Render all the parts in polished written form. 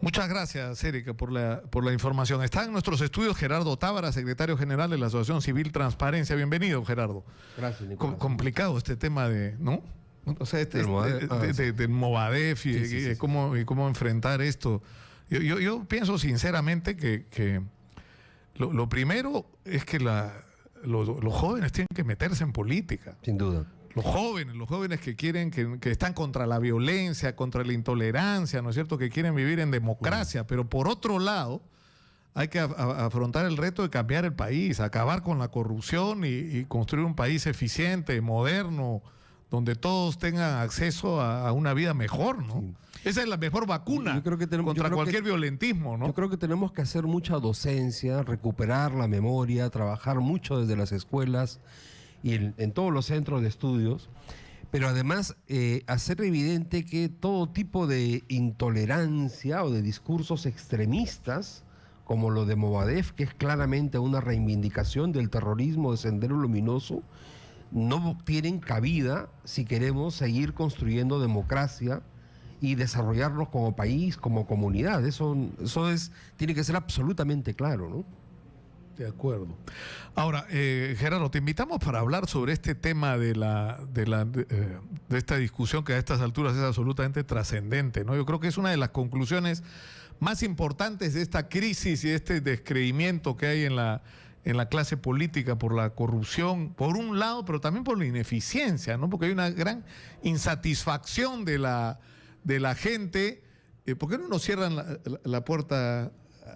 Muchas gracias, Erika, por la información. Está en nuestros estudios Gerardo Tábara, secretario general de la Asociación Civil Transparencia. Bienvenido, Gerardo. Gracias, Nicolás. Complicado este tema ¿no? O sea, del Movadef y cómo enfrentar esto. Yo pienso sinceramente que lo primero es que los jóvenes tienen que meterse en política. Sin duda. Los jóvenes que quieren, que están contra la violencia, contra la intolerancia, ¿no es cierto?, que quieren vivir en democracia, pero por otro lado hay que afrontar el reto de cambiar el país, acabar con la corrupción y construir un país eficiente, moderno, donde todos tengan acceso a una vida mejor, ¿no? Sí. Esa es la mejor vacuna contra cualquier violentismo, ¿no? Yo creo que tenemos que hacer mucha docencia, recuperar la memoria, trabajar mucho desde las escuelas y en todos los centros de estudios, pero además hacer evidente que todo tipo de intolerancia o de discursos extremistas, como lo de Movadef, que es claramente una reivindicación del terrorismo de Sendero Luminoso, no tienen cabida si queremos seguir construyendo democracia y desarrollarnos como país, como comunidad. Eso tiene que ser absolutamente claro, ¿no? De acuerdo. Ahora, Gerardo, te invitamos para hablar sobre este tema de esta discusión que a estas alturas es absolutamente trascendente, ¿no? Yo creo que es una de las conclusiones más importantes de esta crisis y de este descreimiento que hay en la clase política por la corrupción, por un lado, pero también por la ineficiencia, ¿no? Porque hay una gran insatisfacción de la gente. ¿Por qué no nos cierran la puerta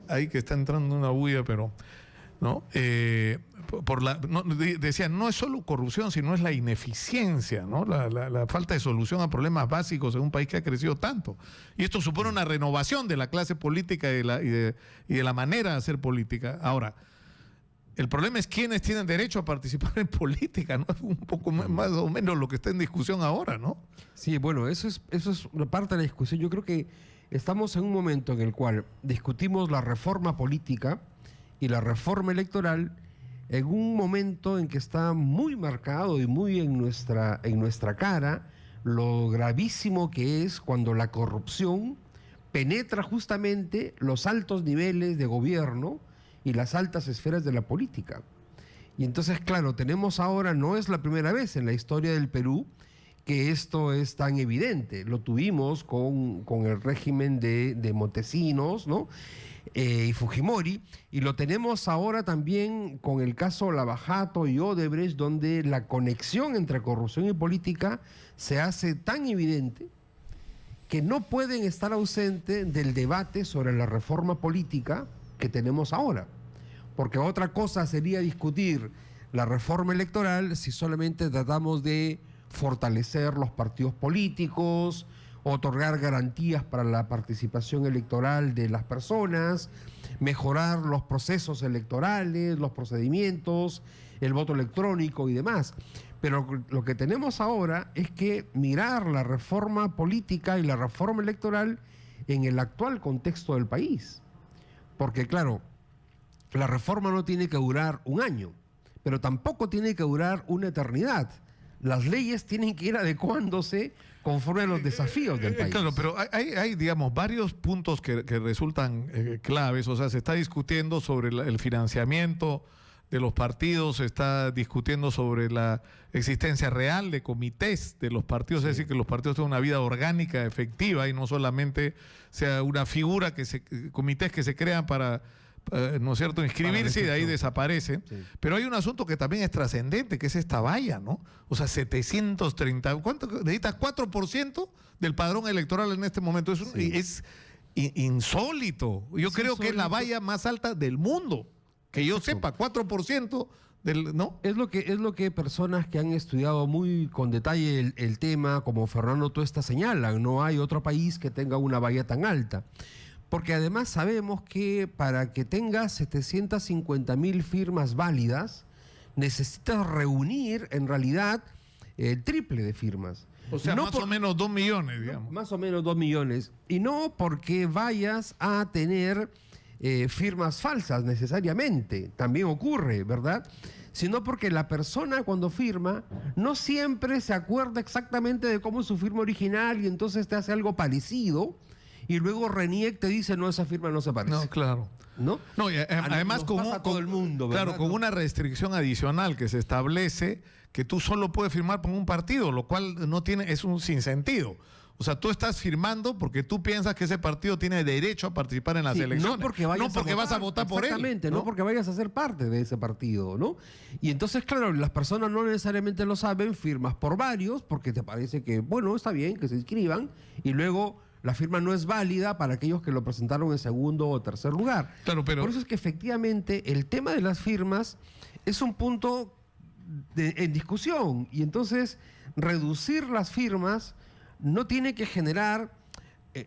ahí que está entrando una bulla, pero... ¿no? Decían, no es solo corrupción, sino es la ineficiencia, ¿no? La falta de solución a problemas básicos en un país que ha crecido tanto. Y esto supone una renovación de la clase política y de la manera de hacer política. Ahora, el problema es quiénes tienen derecho a participar en política, ¿no? Es un poco más o menos lo que está en discusión ahora, ¿no? Sí, bueno, eso es una parte de la discusión. Yo creo que estamos en un momento en el cual discutimos la reforma política y la reforma electoral en un momento en que está muy marcado y muy en nuestra cara lo gravísimo que es cuando la corrupción penetra justamente los altos niveles de gobierno y las altas esferas de la política. Y entonces, claro, tenemos ahora, no es la primera vez en la historia del Perú que esto es tan evidente. Lo tuvimos con el régimen de Montesinos, ¿no? Y Fujimori, y lo tenemos ahora también con el caso Lavajato y Odebrecht, donde la conexión entre corrupción y política se hace tan evidente que no pueden estar ausentes del debate sobre la reforma política que tenemos ahora. Porque otra cosa sería discutir la reforma electoral si solamente tratamos de fortalecer los partidos políticos, otorgar garantías para la participación electoral de las personas, mejorar los procesos electorales, los procedimientos, el voto electrónico y demás. Pero lo que tenemos ahora es que mirar la reforma política y la reforma electoral en el actual contexto del país. Porque claro, la reforma no tiene que durar un año, pero tampoco tiene que durar una eternidad. Las leyes tienen que ir adecuándose conforme a los desafíos del país. Claro, pero hay digamos, varios puntos que resultan claves. O sea, se está discutiendo sobre el financiamiento de los partidos, se está discutiendo sobre la existencia real de comités de los partidos, es decir, que los partidos tengan una vida orgánica, efectiva, y no solamente sea una figura, comités que se crean para... ¿no es cierto?, inscribirse y de ahí desaparece. Sí. Pero hay un asunto que también es trascendente, que es esta valla, ¿no? O sea, 730, ¿cuánto? Necesitas 4% del padrón electoral en este momento. Es insólito. Yo creo que es la valla más alta del mundo. Que yo sepa, 4% ¿no? Es lo que personas que han estudiado muy con detalle el tema, como Fernando Tuesta, señalan. No hay otro país que tenga una valla tan alta. Porque además sabemos que para que tengas 750,000 firmas válidas, necesitas reunir en realidad el triple de firmas. O sea, no más o menos 2 millones, digamos. Más o menos 2 millones. Y no porque vayas a tener firmas falsas necesariamente, también ocurre, ¿verdad? Sino porque la persona cuando firma no siempre se acuerda exactamente de cómo es su firma original y entonces te hace algo parecido. y luego RENIEC te dice, no, esa firma no se parece. No, claro. ¿No? No, y además Nos con, pasa a todo el mundo, claro, ¿verdad? con ¿No? una restricción adicional que se establece que tú solo puedes firmar por un partido, lo cual no tiene, es un sinsentido. O sea, tú estás firmando porque tú piensas que ese partido tiene derecho a participar en las Sí, elecciones. no porque vas a votar por él. Exactamente, no porque vayas a ser parte de ese partido, ¿no? Y entonces, claro, las personas no necesariamente lo saben, firmas por varios porque te parece que, bueno, está bien que se inscriban y luego la firma no es válida para aquellos que lo presentaron en segundo o tercer lugar. Claro, pero... Por eso es que efectivamente el tema de las firmas es un punto en discusión y entonces reducir las firmas no tiene que generar,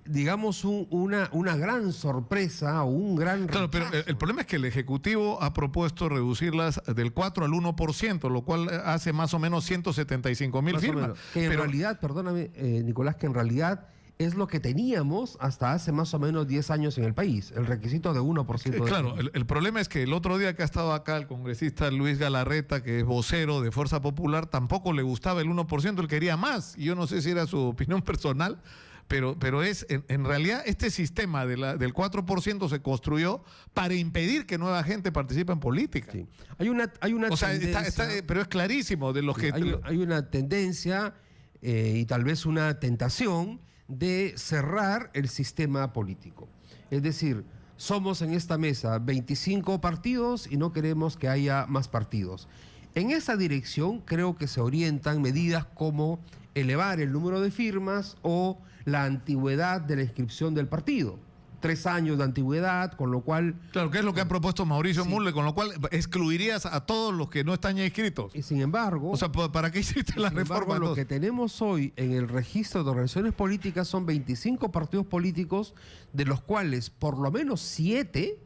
digamos, una gran sorpresa o un gran Claro, pero rechazo. el problema es que el Ejecutivo ha propuesto reducirlas del 4 al 1%, lo cual hace más o menos 175,000 Más o firmas. menos. Que en Pero- realidad, perdóname, Nicolás, que en realidad es lo que teníamos hasta hace más o menos 10 años en el país, el requisito de 1% de Claro, firmas. el problema es que el otro día que ha estado acá el congresista Luis Galarreta, que es vocero de Fuerza Popular, tampoco le gustaba el 1%, él quería más. Y yo no sé si era su opinión personal, pero es en realidad este sistema del 4% se construyó para impedir que nueva gente participe en política. Sí. Hay una O sea, tendencia, pero es clarísimo de los que... hay una tendencia y tal vez una tentación de cerrar el sistema político. Es decir, somos en esta mesa 25 partidos y no queremos que haya más partidos. En esa dirección creo que se orientan medidas como elevar el número de firmas o la antigüedad de la inscripción del partido. 3 años de antigüedad, con lo cual... Claro, que es lo que ha propuesto Mauricio Sí. Mulle, con lo cual excluirías a todos los que no están ya inscritos. Y sin embargo... O sea, ¿para qué hiciste la Sin embargo, reforma? lo que tenemos hoy en el registro de organizaciones políticas son 25 partidos políticos, de los cuales por lo menos 7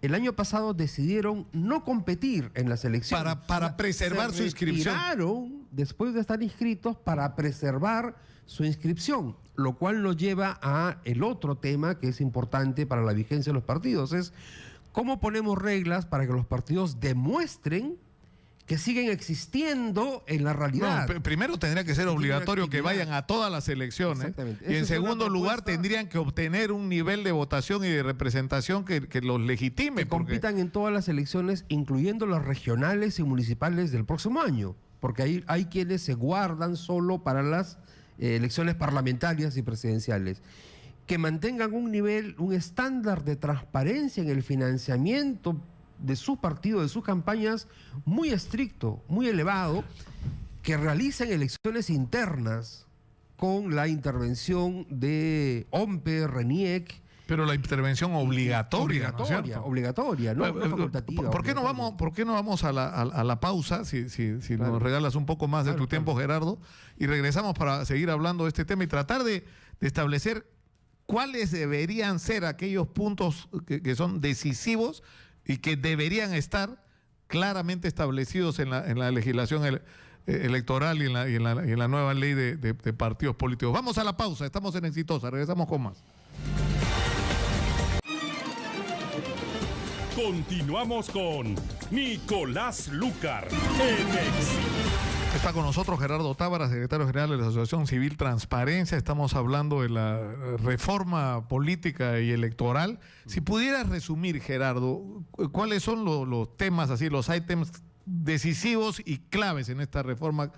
el año pasado decidieron no competir en las elecciones. Para preservar su inscripción. Se retiraron después de estar inscritos para preservar su inscripción, lo cual nos lleva a el otro tema que es importante para la vigencia de los partidos, es cómo ponemos reglas para que los partidos demuestren que siguen existiendo en la realidad. No, primero tendría que ser tienen obligatorio que actividad. vayan a todas las elecciones. Exactamente. Y en Esa es una segundo lugar propuesta- tendrían que obtener un nivel de votación y de representación que los legitime. Que porque- compitan en todas las elecciones, incluyendo las regionales y municipales del próximo año, porque hay quienes se guardan solo para las elecciones parlamentarias y presidenciales. Que mantengan un nivel, un estándar de transparencia en el financiamiento de sus partidos, de sus campañas, muy estricto, muy elevado, que realicen elecciones internas con la intervención de OMPE, RENIEC. Pero la intervención obligatoria, ¿no es cierto? Obligatoria, no facultativa. ¿Por qué no vamos a la pausa, si Claro. nos regalas un poco más de Claro, tu tiempo, Gerardo, y regresamos para seguir hablando de este tema y tratar de establecer cuáles deberían ser aquellos puntos que son decisivos y que deberían estar claramente establecidos en la legislación electoral y en la nueva ley de partidos políticos? Vamos a la pausa, estamos en Exitosa, regresamos con más. Continuamos con Nicolás Lúcar en Éxito. Está con nosotros Gerardo Tábara, secretario general de la Asociación Civil Transparencia. Estamos hablando de la reforma política y electoral. Si pudieras resumir, Gerardo, ¿cuáles son los temas, así, los ítems decisivos y claves en esta reforma?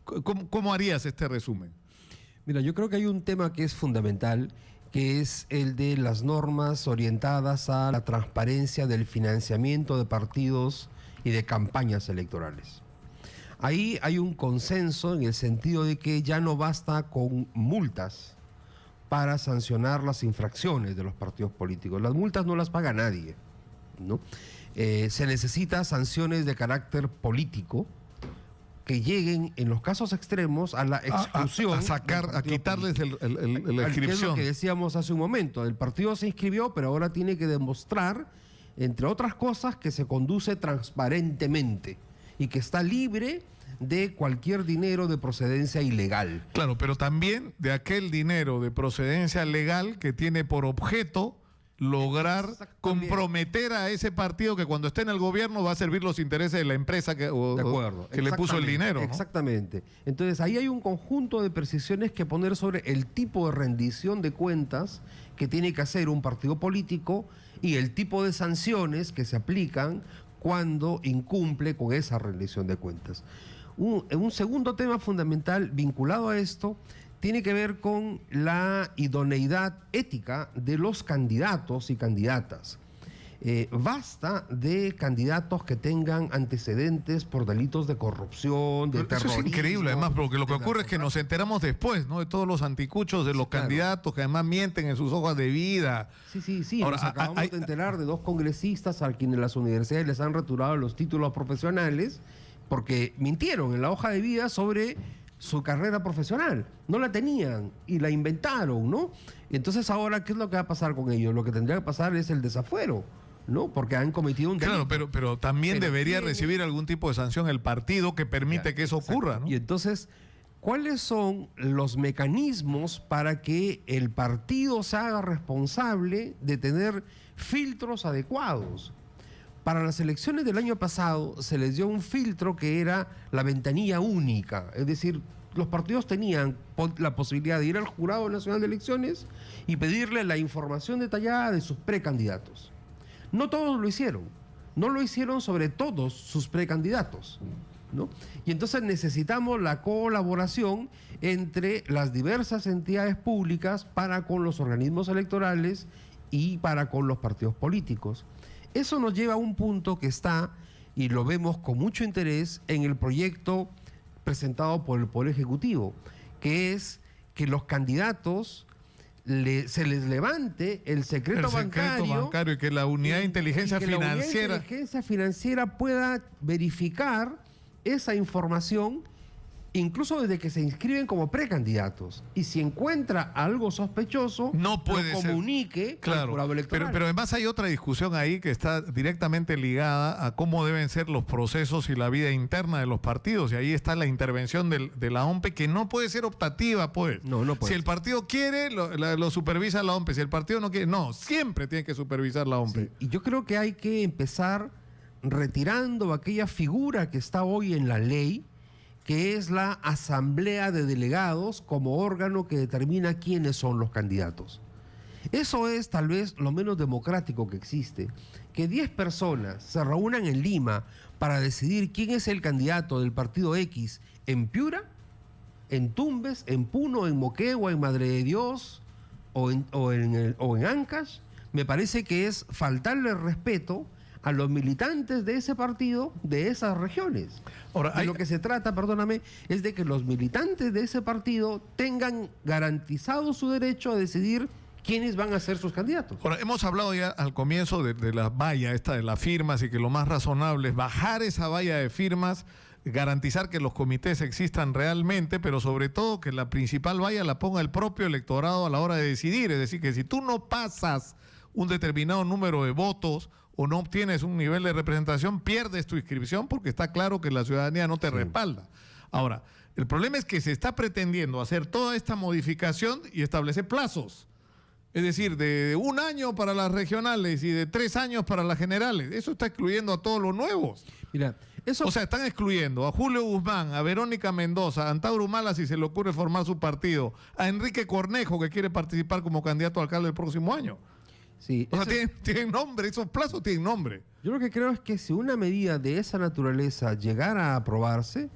¿Cómo harías este resumen? Mira, yo creo que hay un tema que es fundamental, que es el de las normas orientadas a la transparencia del financiamiento de partidos y de campañas electorales. Ahí hay un consenso en el sentido de que ya no basta con multas para sancionar las infracciones de los partidos políticos. Las multas no las paga nadie, ¿no? Se necesita sanciones de carácter político que lleguen, en los casos extremos, a la exclusión. A quitarles la Que es lo inscripción. que decíamos hace un momento. El partido se inscribió, pero ahora tiene que demostrar, entre otras cosas, que se conduce transparentemente y que está libre de cualquier dinero de procedencia ilegal. Claro, pero también de aquel dinero de procedencia legal que tiene por objeto lograr Exactamente. comprometer a ese partido que cuando esté en el gobierno va a servir los intereses de la empresa que De acuerdo. le puso el Exactamente, dinero, ¿no? Exactamente. Entonces ahí hay un conjunto de precisiones que poner sobre el tipo de rendición de cuentas que tiene que hacer un partido político y el tipo de sanciones que se aplican cuando incumple con esa rendición de cuentas. Un segundo tema fundamental vinculado a esto tiene que ver con la idoneidad ética de los candidatos y candidatas. Basta de candidatos que tengan antecedentes por delitos de corrupción, de terrorismo. Eso es increíble, además, porque lo que ocurre es que nos enteramos después, ¿no? De todos los anticuchos de los candidatos que además mienten en sus hojas de vida. Sí. Ahora, nos acabamos de enterar de 2 congresistas a quienes las universidades les han retirado los títulos profesionales porque mintieron en la hoja de vida sobre su carrera profesional. No la tenían y la inventaron, ¿no? Entonces ahora, ¿qué es lo que va a pasar con ellos? Lo que tendría que pasar es el desafuero, ¿no? Porque han cometido un delito. Claro, pero también debería recibir algún tipo de sanción el partido que permite que eso ocurra, ¿no? Y entonces, ¿cuáles son los mecanismos para que el partido se haga responsable de tener filtros adecuados? Para las elecciones del año pasado se les dio un filtro que era la ventanilla única, es decir, los partidos tenían la posibilidad de ir al Jurado Nacional de Elecciones y pedirle la información detallada de sus precandidatos. No todos lo hicieron, no lo hicieron sobre todos sus precandidatos, ¿no? Y entonces necesitamos la colaboración entre las diversas entidades públicas para con los organismos electorales y para con los partidos políticos. Eso nos lleva a un punto que está, y lo vemos con mucho interés, en el proyecto presentado por el Poder Ejecutivo, que es que los candidatos se les levante el secreto bancario y que la unidad de inteligencia financiera. La unidad de inteligencia financiera pueda verificar esa información incluso desde que se inscriben como precandidatos. Y si encuentra algo sospechoso, no puede lo comunique al jurado electoral. Pero además hay otra discusión ahí que está directamente ligada a cómo deben ser los procesos y la vida interna de los partidos. Y ahí está la intervención de la OMPE, que no puede ser optativa, pues. No puede. Si el partido quiere, lo supervisa la OMPE. Si el partido no quiere, no, siempre tiene que supervisar la OMPE. Sí. Y yo creo que hay que empezar retirando aquella figura que está hoy en la ley, que es la asamblea de delegados como órgano que determina quiénes son los candidatos. Eso es tal vez lo menos democrático que existe. Que 10 personas se reúnan en Lima para decidir quién es el candidato del partido X en Piura, en Tumbes, en Puno, en Moquegua, en Madre de Dios o en Ancash, me parece que es faltarle respeto a los militantes de ese partido, de esas regiones. Ahora, lo que se trata, perdóname, es de que los militantes de ese partido tengan garantizado su derecho a decidir quiénes van a ser sus candidatos. Ahora, hemos hablado ya al comienzo de la valla esta de las firmas y que lo más razonable es bajar esa valla de firmas, garantizar que los comités existan realmente, pero sobre todo que la principal valla la ponga el propio electorado a la hora de decidir. Es decir, que si tú no pasas un determinado número de votos o no obtienes un nivel de representación, pierdes tu inscripción porque está claro que la ciudadanía no te respalda. Ahora, el problema es que se está pretendiendo hacer toda esta modificación y establecer plazos. Es decir, de 1 año para las regionales y de 3 años para las generales. Eso está excluyendo a todos los nuevos. Mira, eso... O sea, están excluyendo a Julio Guzmán, a Verónica Mendoza, a Antauro Humala si se le ocurre formar su partido, a Enrique Cornejo que quiere participar como candidato a alcalde el próximo año. Sí, o sea, tienen nombre, esos plazos tienen nombre. Yo lo que creo es que si una medida de esa naturaleza llegara a aprobarse,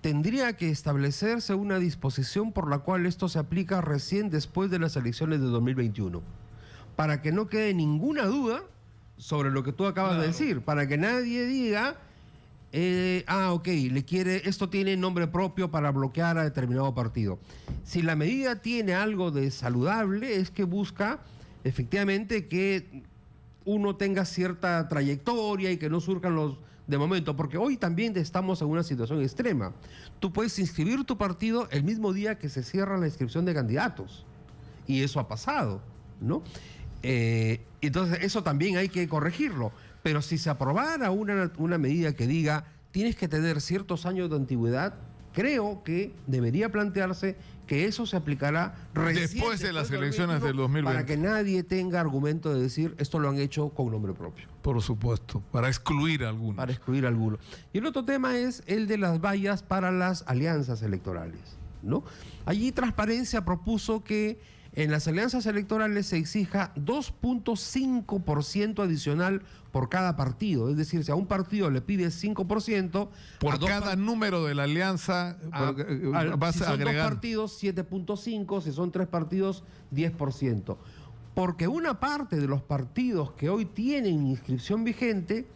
tendría que establecerse una disposición por la cual esto se aplica recién después de las elecciones de 2021, para que no quede ninguna duda sobre lo que tú acabas de decir, para que nadie diga, esto tiene nombre propio para bloquear a determinado partido. Si la medida tiene algo de saludable, es que busca efectivamente que uno tenga cierta trayectoria y que no surjan los de momento, porque hoy también estamos en una situación extrema. Tú puedes inscribir tu partido el mismo día que se cierra la inscripción de candidatos, y eso ha pasado, ¿no? Entonces eso también hay que corregirlo, pero si se aprobara una medida que diga tienes que tener ciertos años de antigüedad, creo que debería plantearse que eso se aplicará después de las elecciones del 2020. Para que nadie tenga argumento de decir esto lo han hecho con nombre propio. Por supuesto, para excluir a algunos. Para excluir a algunos. Y el otro tema es el de las vallas para las alianzas electorales, ¿no? Allí Transparencia propuso que en las alianzas electorales se exija 2.5% adicional por cada partido. Es decir, si a un partido le pide 5%... Por cada número de la alianza vas si a son agregar... 2 partidos, 7.5%, si son 3 partidos, 10%. Porque una parte de los partidos que hoy tienen inscripción vigente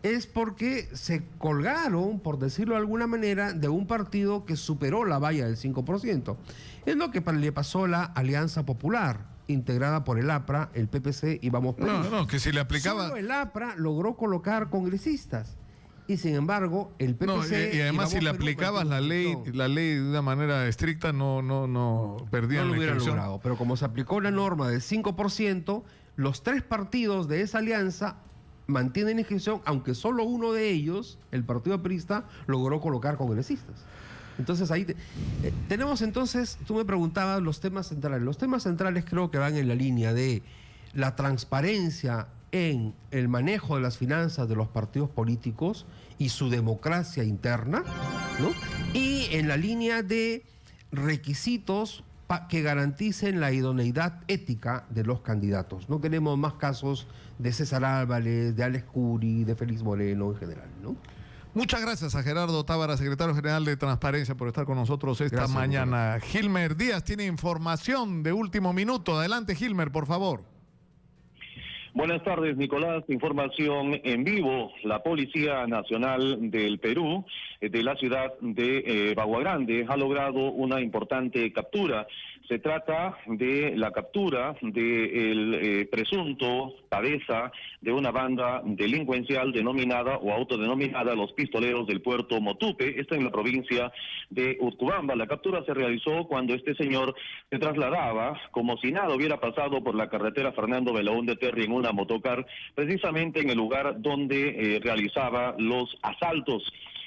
es porque se colgaron, por decirlo de alguna manera, de un partido que superó la valla del 5%. Es lo que le pasó a la Alianza Popular, integrada por el APRA, el PPC y Vamos Perú. No, que si le aplicaba... Solo el APRA logró colocar congresistas. Y sin embargo, el PPC... No, y además si le Perú aplicabas la ley de una manera estricta, no perdían no lo la hubiera inscripción. logrado. Pero como se aplicó la norma del 5%, los 3 partidos de esa alianza mantienen inscripción, aunque solo uno de ellos, el Partido Aprista, logró colocar congresistas. Entonces ahí tenemos entonces, tú me preguntabas los temas centrales. Los temas centrales creo que van en la línea de la transparencia en el manejo de las finanzas de los partidos políticos y su democracia interna, ¿no? Y en la línea de requisitos que garanticen la idoneidad ética de los candidatos. No queremos más casos de César Álvarez, de Alex Curi, de Félix Moreno en general, ¿no? Muchas gracias a Gerardo Tábara, secretario general de Transparencia, por estar con nosotros esta Gracias, mañana. Gilmer Díaz tiene información de último minuto. Adelante, Gilmer, por favor. Buenas tardes, Nicolás. Información en vivo. La Policía Nacional del Perú, de la ciudad de Bagua Grande, ha logrado una importante captura. Se trata de la captura del presunto cabeza de una banda delincuencial denominada o autodenominada Los Pistoleros del Puerto Motupe. Está en la provincia de Utcubamba. La captura se realizó cuando este señor se trasladaba como si nada hubiera pasado por la carretera Fernando Belaúnde Terry en una motocar, precisamente en el lugar donde realizaba los asaltos.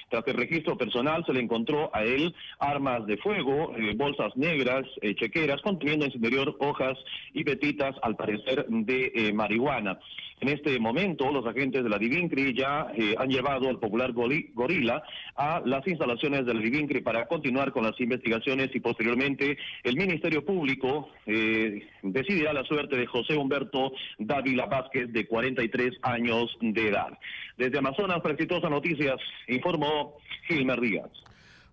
Tras el registro personal se le encontró a él armas de fuego, bolsas negras, chequeras, conteniendo en su interior hojas y pepitas, al parecer, de marihuana. En este momento, los agentes de la Divincri ya han llevado al popular Gorila a las instalaciones del Divincri para continuar con las investigaciones y posteriormente el Ministerio Público decidirá la suerte de José Humberto Dávila Vázquez, de 43 años de edad. Desde Amazonas, para Exitosas Noticias, informó Gilmer Díaz.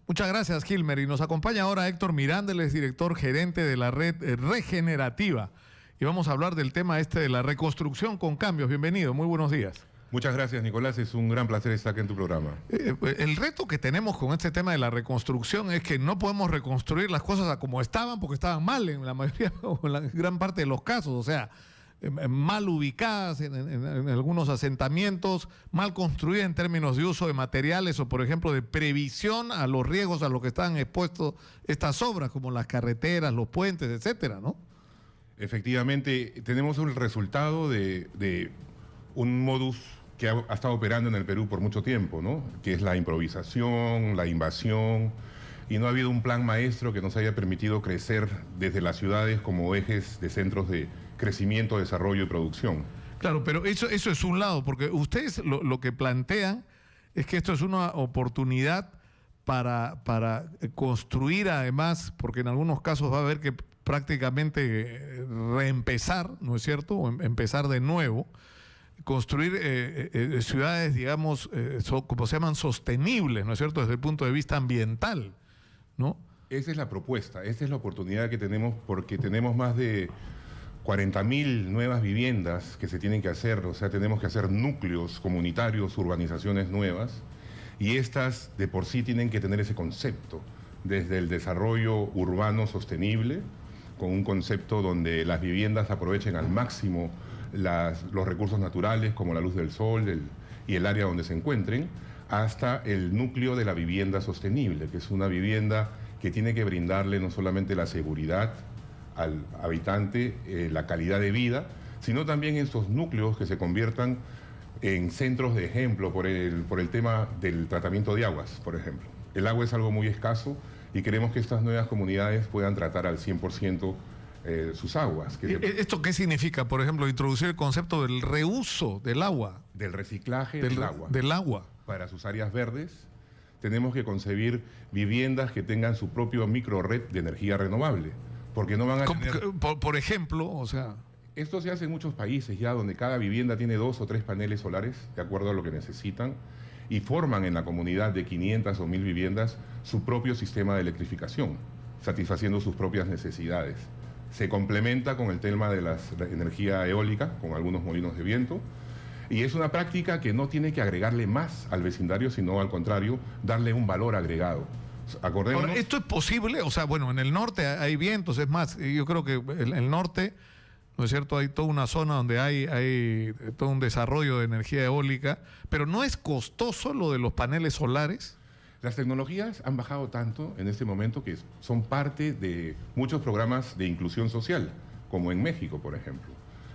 Muchas gracias, Gilmer. Y nos acompaña ahora Héctor Miranda, él es director gerente de la red Regenerativa. Y vamos a hablar del tema de la reconstrucción con cambios. Bienvenido, muy buenos días. Muchas gracias, Nicolás. Es un gran placer estar aquí en tu programa. El reto que tenemos con este tema de la reconstrucción es que no podemos reconstruir las cosas a como estaban porque estaban mal en la mayoría o en la gran parte de los casos. O sea, mal ubicadas en algunos asentamientos, mal construidas en términos de uso de materiales o, por ejemplo, de previsión a los riesgos a los que están expuestos estas obras, como las carreteras, los puentes, etcétera, ¿no? Efectivamente, tenemos el resultado de un modus que ha estado operando en el Perú por mucho tiempo, ¿no? Que es la improvisación, la invasión, y no ha habido un plan maestro que nos haya permitido crecer desde las ciudades como ejes de centros de crecimiento, desarrollo y producción. Claro, pero eso es un lado, porque ustedes lo que plantean es que esto es una oportunidad para construir además, porque en algunos casos va a haber que prácticamente reempezar, ¿no es cierto? O empezar de nuevo, construir ciudades, digamos, como se llaman, sostenibles, ¿no es cierto? Desde el punto de vista ambiental, ¿no? Esa es la propuesta, esa es la oportunidad que tenemos, porque tenemos más de 40.000 nuevas viviendas que se tienen que hacer, o sea, tenemos que hacer núcleos comunitarios, urbanizaciones nuevas, y estas de por sí tienen que tener ese concepto, desde el desarrollo urbano sostenible, con un concepto donde las viviendas aprovechen al máximo los recursos naturales, como la luz del sol y el área donde se encuentren, hasta el núcleo de la vivienda sostenible, que es una vivienda que tiene que brindarle no solamente la seguridad al habitante, la calidad de vida, sino también estos núcleos que se conviertan en centros de ejemplo por el tema del tratamiento de aguas, por ejemplo. El agua es algo muy escaso y queremos que estas nuevas comunidades puedan tratar al 100% sus aguas. ¿Esto qué significa? Por ejemplo, introducir el concepto del reuso del agua. Del reciclaje del agua. Para sus áreas verdes, tenemos que concebir viviendas que tengan su propio microred de energía renovable. porque no van a tener... Por ejemplo, o sea... Esto se hace en muchos países ya, donde cada vivienda tiene 2 o 3 paneles solares, de acuerdo a lo que necesitan, y forman en la comunidad de 500 o 1000 viviendas su propio sistema de electrificación, satisfaciendo sus propias necesidades. Se complementa con el tema de la energía eólica, con algunos molinos de viento, y es una práctica que no tiene que agregarle más al vecindario, sino al contrario, darle un valor agregado. Acordémonos... Ahora, ¿esto es posible? O sea, bueno, en el norte hay vientos, es más, yo creo que el norte, ¿no es cierto? Hay toda una zona donde hay todo un desarrollo de energía eólica, pero ¿no es costoso lo de los paneles solares? Las tecnologías han bajado tanto en este momento que son parte de muchos programas de inclusión social, como en México, por ejemplo.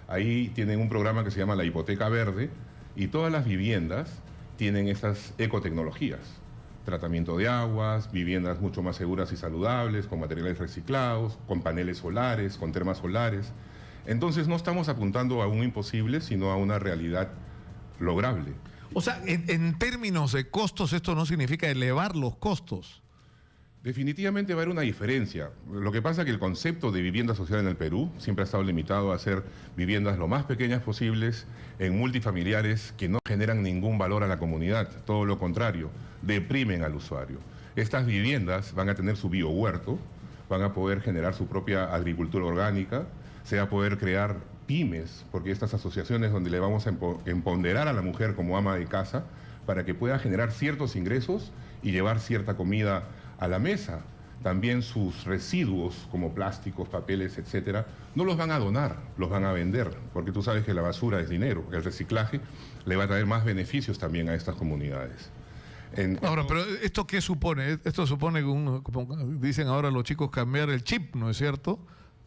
Ahí tienen un programa que se llama la hipoteca verde y todas las viviendas tienen estas ecotecnologías. Tratamiento de aguas, viviendas mucho más seguras y saludables, con materiales reciclados, con paneles solares, con termas solares. Entonces no estamos apuntando a un imposible, sino a una realidad lograble. O sea, en términos de costos, esto no significa elevar los costos. Definitivamente va a haber una diferencia. Lo que pasa es que el concepto de vivienda social en el Perú siempre ha estado limitado a ser viviendas lo más pequeñas posibles, en multifamiliares que no generan ningún valor a la comunidad. Todo lo contrario, deprimen al usuario. Estas viviendas van a tener su biohuerto, van a poder generar su propia agricultura orgánica, se va a poder crear pymes, porque estas asociaciones donde le vamos a empoderar a la mujer como ama de casa para que pueda generar ciertos ingresos y llevar cierta comida a la mesa. También sus residuos como plásticos, papeles, etcétera, no los van a donar, los van a vender, porque tú sabes que la basura es dinero. El reciclaje le va a traer más beneficios también a estas comunidades. Ahora, pero ¿esto qué supone? Esto supone que como dicen ahora los chicos, cambiar el chip, ¿no es cierto?,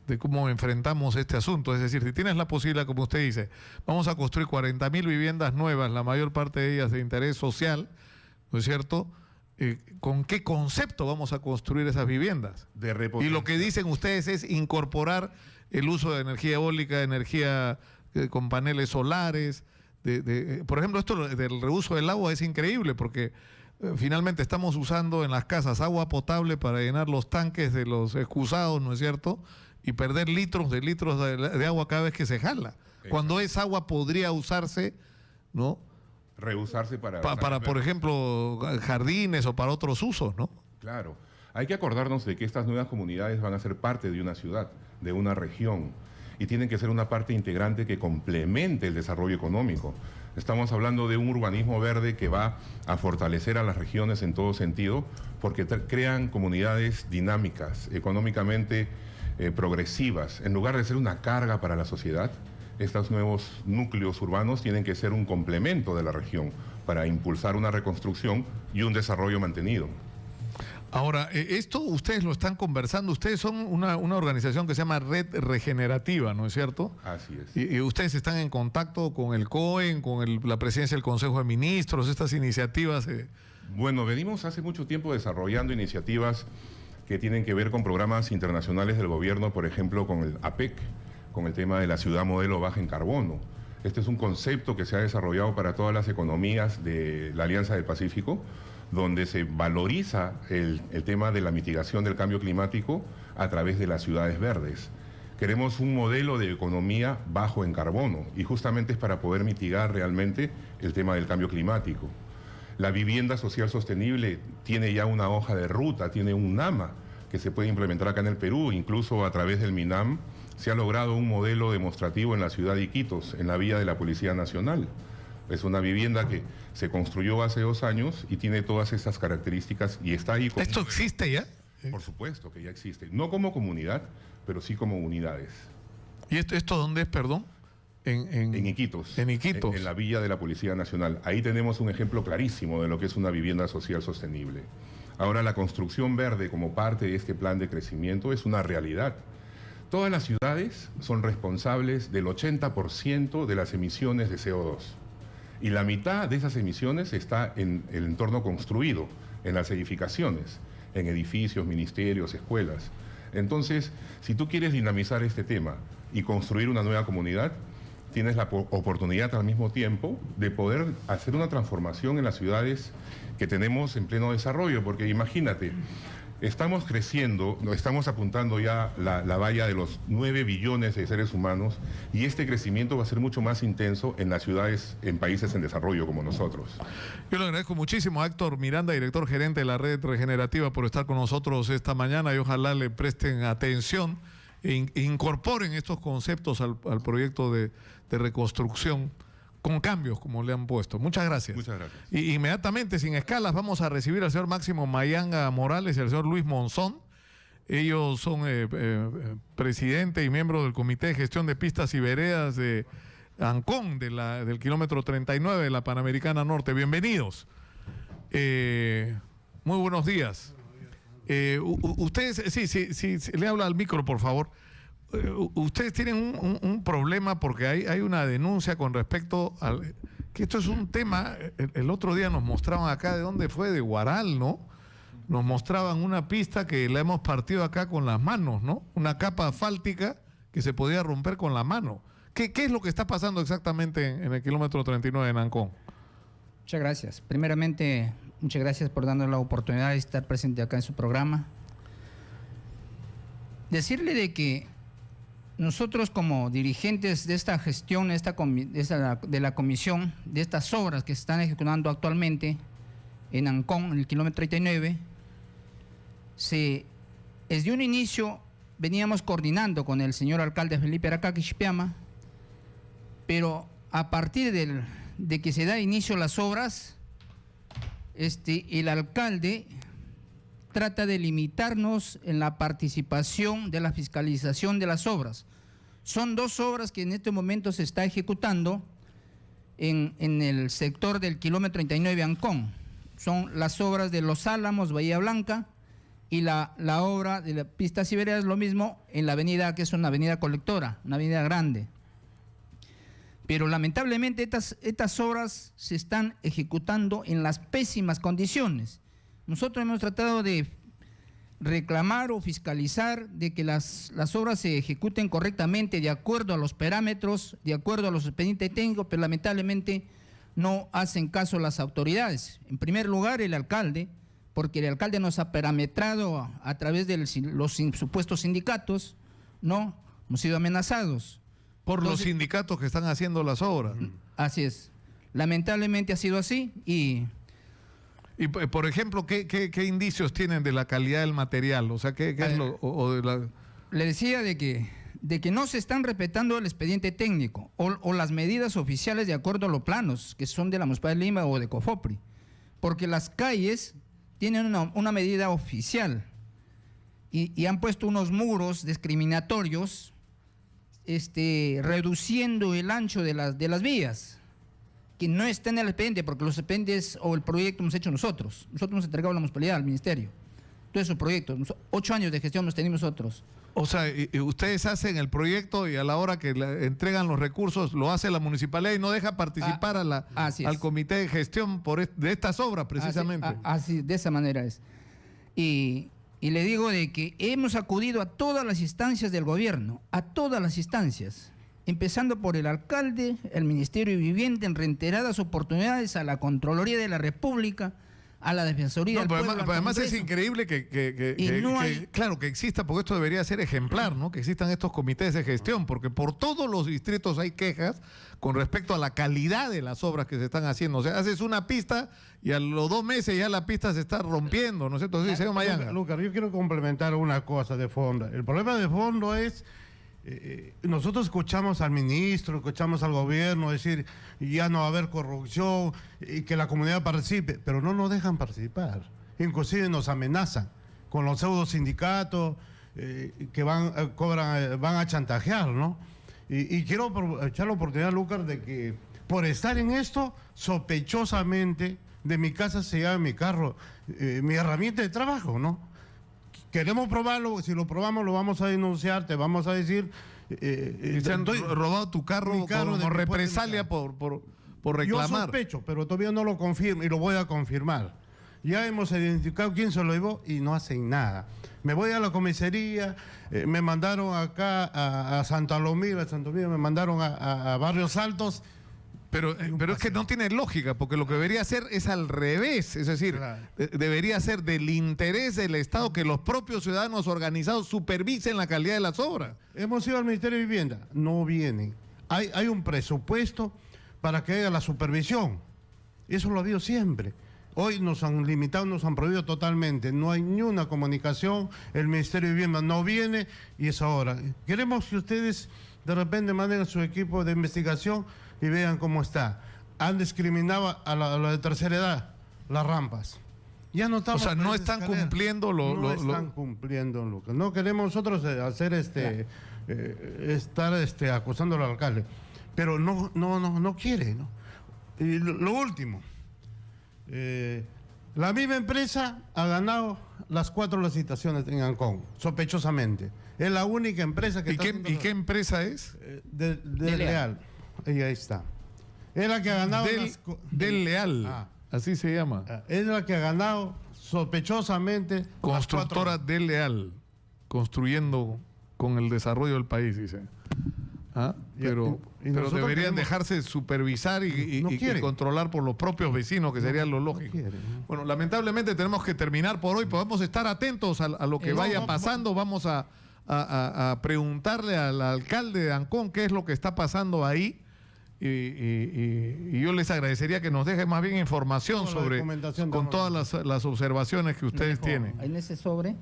de cómo enfrentamos este asunto. Es decir, si tienes la posibilidad, como usted dice, vamos a construir 40.000 viviendas nuevas, la mayor parte de ellas de interés social, ¿no es cierto?, ¿con qué concepto vamos a construir esas viviendas? Y lo que dicen ustedes es incorporar el uso de energía eólica, energía con paneles solares. Por ejemplo, esto del reuso del agua es increíble porque finalmente estamos usando en las casas agua potable para llenar los tanques de los excusados, ¿no es cierto?, y perder litros de agua cada vez que se jala. Exacto. Cuando esa agua podría usarse, ¿no?, reusarse para por ejemplo, jardines o para otros usos, ¿no? Claro. Hay que acordarnos de que estas nuevas comunidades van a ser parte de una ciudad, de una región, y tienen que ser una parte integrante que complemente el desarrollo económico. Estamos hablando de un urbanismo verde que va a fortalecer a las regiones en todo sentido, porque crean comunidades dinámicas, económicamente progresivas, en lugar de ser una carga para la sociedad. Estos nuevos núcleos urbanos tienen que ser un complemento de la región para impulsar una reconstrucción y un desarrollo mantenido. Ahora, esto ustedes lo están conversando, ustedes son una organización que se llama Red Regenerativa, ¿no es cierto? Así es. Y ustedes están en contacto con el COE, con la presidencia del Consejo de Ministros, estas iniciativas. Bueno, venimos hace mucho tiempo desarrollando iniciativas que tienen que ver con programas internacionales del gobierno, por ejemplo, con el APEC, con el tema de la ciudad modelo baja en carbono. Este es un concepto que se ha desarrollado para todas las economías de la Alianza del Pacífico, donde se valoriza el tema de la mitigación del cambio climático a través de las ciudades verdes. Queremos un modelo de economía bajo en carbono y justamente es para poder mitigar realmente el tema del cambio climático. La vivienda social sostenible tiene ya una hoja de ruta, tiene un NAMA que se puede implementar acá en el Perú, incluso a través del MINAM se ha logrado un modelo demostrativo en la ciudad de Iquitos, en la vía de la Policía Nacional. Es una vivienda que se construyó hace 2 años y tiene todas estas características y está ahí. ¿Esto existe ya? Por supuesto que ya existe. No como comunidad, pero sí como unidades. ¿Y esto dónde es, perdón? En Iquitos. En Iquitos. En la villa de la Policía Nacional. Ahí tenemos un ejemplo clarísimo de lo que es una vivienda social sostenible. Ahora, la construcción verde como parte de este plan de crecimiento es una realidad. Todas las ciudades son responsables del 80% de las emisiones de CO2. Y la mitad de esas emisiones está en el entorno construido, en las edificaciones, en edificios, ministerios, escuelas. Entonces, si tú quieres dinamizar este tema y construir una nueva comunidad, tienes la oportunidad al mismo tiempo de poder hacer una transformación en las ciudades que tenemos en pleno desarrollo, porque imagínate, Estamos creciendo, estamos apuntando ya la valla de los 9 billones de seres humanos y este crecimiento va a ser mucho más intenso en las ciudades, en países en desarrollo como nosotros. Yo le agradezco muchísimo a Héctor Miranda, director gerente de la Red Regenerativa, por estar con nosotros esta mañana y ojalá le presten atención e incorporen estos conceptos al proyecto de reconstrucción con cambios como le han puesto. Muchas gracias. Muchas gracias. Y inmediatamente, sin escalas, vamos a recibir al señor Máximo Mayanga Morales y al señor Luis Monzón. Ellos son presidente y miembro del Comité de Gestión de Pistas y Veredas de Ancón, del kilómetro 39 de la Panamericana Norte. Bienvenidos. Muy buenos días. Ustedes, sí, le habla al micro, por favor. Ustedes tienen un problema porque hay una denuncia con respecto al... que esto es un tema, el otro día nos mostraban acá, ¿de dónde fue? De Huaral, ¿no? Nos mostraban una pista que la hemos partido acá con las manos, ¿no? Una capa asfáltica que se podía romper con la mano. ¿Qué es lo que está pasando exactamente en el kilómetro 39 en Ancón? Muchas gracias. Primeramente, muchas gracias por darnos la oportunidad de estar presente acá en su programa. Decirle de que nosotros como dirigentes de esta gestión, de la comisión, de estas obras que se están ejecutando actualmente en Ancón, en el kilómetro 39, desde un inicio veníamos coordinando con el señor alcalde Felipe Aracaki Chipiama, pero a partir de que se da inicio a las obras, el alcalde trata de limitarnos en la participación de la fiscalización de las obras. Son 2 obras que en este momento se está ejecutando en el sector del kilómetro 39 Ancón. Son las obras de Los Álamos, Bahía Blanca, y la obra de la Pistas y Veredas, lo mismo en la avenida, que es una avenida colectora, una avenida grande. Pero lamentablemente estas obras se están ejecutando en las pésimas condiciones. Nosotros hemos tratado de reclamar o fiscalizar de que las obras se ejecuten correctamente de acuerdo a los parámetros, de acuerdo a los expedientes técnicos, pero lamentablemente no hacen caso las autoridades. En primer lugar, el alcalde, porque el alcalde nos ha parametrado a través de los supuestos sindicatos, ¿no? Hemos sido amenazados. Por los sindicatos que están haciendo las obras. Así es. Lamentablemente ha sido así y, por ejemplo, ¿qué indicios tienen de la calidad del material? O sea, ¿qué es lo...? Le decía de que no se están respetando el expediente técnico o las medidas oficiales de acuerdo a los planos, que son de la Municipalidad de Lima o de COFOPRI. Porque las calles tienen una medida oficial y han puesto unos muros discriminatorios reduciendo el ancho de las vías, que no está en el expediente, porque los expedientes o el proyecto hemos hecho nosotros. Nosotros hemos entregado a la municipalidad, al ministerio. Todo esos proyectos, 8 años de gestión nos tenemos nosotros. O sea, ustedes hacen el proyecto y a la hora que entregan los recursos, lo hace la municipalidad y no deja participar al comité de gestión de estas obras, precisamente. Así, de esa manera es. Y le digo de que hemos acudido a todas las instancias del gobierno, a todas las instancias, empezando por el alcalde, el Ministerio de Vivienda, en reiteradas oportunidades, a la Contraloría de la República, a la Defensoría del Pueblo. Pero además es increíble claro, que exista, porque esto debería ser ejemplar, ¿no? Que existan estos comités de gestión, porque por todos los distritos hay quejas con respecto a la calidad de las obras que se están haciendo. O sea, haces una pista y a los 2 meses ya la pista se está rompiendo, ¿no es cierto? Sí, señor Mayanga. Lucas, yo quiero complementar una cosa de fondo. El problema de fondo es... nosotros escuchamos al ministro, escuchamos al gobierno decir ya no va a haber corrupción y que la comunidad participe, pero no nos dejan participar. Inclusive nos amenazan con los pseudo sindicatos que van a chantajear, ¿no? Y quiero aprovechar la oportunidad, Lucas, de que por estar en esto, sospechosamente, de mi casa se lleva mi carro, mi herramienta de trabajo, ¿no? Queremos probarlo, si lo probamos lo vamos a denunciar, te vamos a decir... te han robado tu carro como represalia por reclamar. Yo sospecho, pero todavía no lo confirmo y lo voy a confirmar. Ya hemos identificado quién se lo llevó y no hacen nada. Me voy a la comisaría, me mandaron acá a Santa Lomira, me mandaron a Barrios Altos Pero es que no tiene lógica, porque lo que debería ser es al revés. Es decir, Claro. debería ser del interés del Estado que los propios ciudadanos organizados supervisen la calidad de las obras. Hemos ido al Ministerio de Vivienda, no vienen. Hay un presupuesto para que haya la supervisión. Eso lo ha habido siempre. Hoy nos han limitado, nos han prohibido totalmente. No hay ni una comunicación, el Ministerio de Vivienda no viene y es ahora. Queremos que ustedes de repente manden a su equipo de investigación y vean cómo está. Han discriminado a la de tercera edad, las rampas. Ya no O estamos sea, no para están escalera. cumpliendo No están cumpliendo, Lucas. No queremos nosotros hacer estar acusando al alcalde. Pero no quiere, ¿no? Y lo último. La misma empresa ha ganado las 4 licitaciones en Ancón, sospechosamente. Es la única empresa que ¿Y qué empresa es? de Leal. Y ahí está. Es la que ha ganado Del Leal, Ah. así se llama. Es la que ha ganado sospechosamente Constructora las 4. del Leal, construyendo con el desarrollo del país, dice. ¿Ah? Pero nosotros deberían tenemos- dejarse supervisar y No quieren. controlar por los propios vecinos, que sería lo No lógico. quieren, ¿no? Bueno, lamentablemente tenemos que terminar por hoy. Podemos estar atentos a lo que vaya pasando. Vamos a preguntarle al alcalde de Ancón qué es lo que está pasando ahí. Y yo les agradecería que nos deje más bien información Toda la sobre documentación con estamos- todas las observaciones que ustedes tienen. En ese sobre,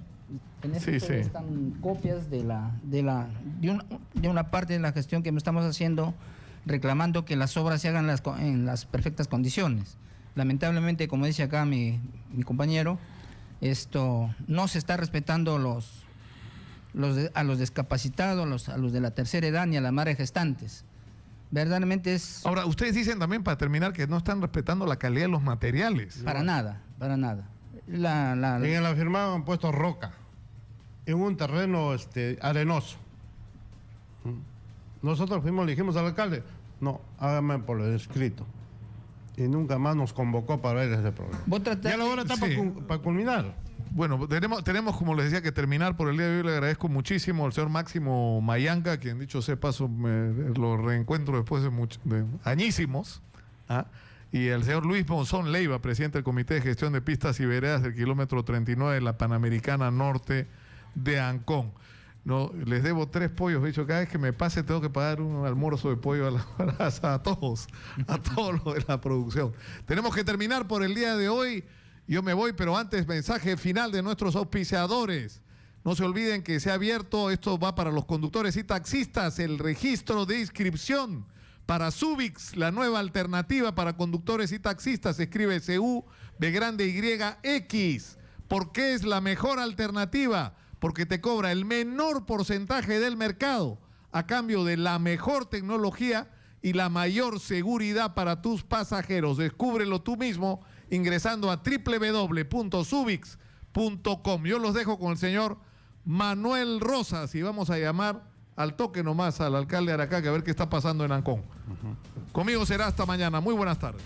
Sí, sí. están copias de una parte de la gestión que estamos haciendo, reclamando que las obras se hagan en las perfectas condiciones. Lamentablemente, como dice acá mi compañero, esto no se está respetando a los discapacitados, a los de la tercera edad ni a las madres gestantes. Verdaderamente es Ahora, ustedes dicen también, para terminar, que no están respetando la calidad de los materiales. para nada. En el afirmado han puesto roca en un terreno arenoso. Nosotros fuimos, le dijimos al alcalde, no, hágame por lo escrito. Y nunca más nos convocó para ver ese problema. Vos tratás- Ya la hora está Sí. para culminar. Bueno, tenemos, como les decía, que terminar por el día de hoy. Le agradezco muchísimo al señor Máximo Mayanca, quien, dicho sea paso, lo reencuentro después de añísimos. ¿Ah? Y al señor Luis Monzón Leiva, presidente del Comité de Gestión de Pistas y Veredas del kilómetro 39 de la Panamericana Norte de Ancón. No, les debo 3 pollos. He dicho, cada vez que me pase tengo que pagar un almuerzo de pollo a la brasa a todos los de la producción. Tenemos que terminar por el día de hoy. Yo me voy, pero antes, mensaje final de nuestros auspiciadores. No se olviden que se ha abierto, esto va para los conductores y taxistas, el registro de inscripción para Subix, la nueva alternativa para conductores y taxistas. Se escribe CUBYX. ¿Por qué es la mejor alternativa? Porque te cobra el menor porcentaje del mercado a cambio de la mejor tecnología y la mayor seguridad para tus pasajeros. Descúbrelo tú mismo ingresando a www.subix.com. Yo los dejo con el señor Manuel Rosas y vamos a llamar al toque nomás al alcalde de Aracá, que a ver qué está pasando en Ancón. Conmigo será hasta mañana. Muy buenas tardes.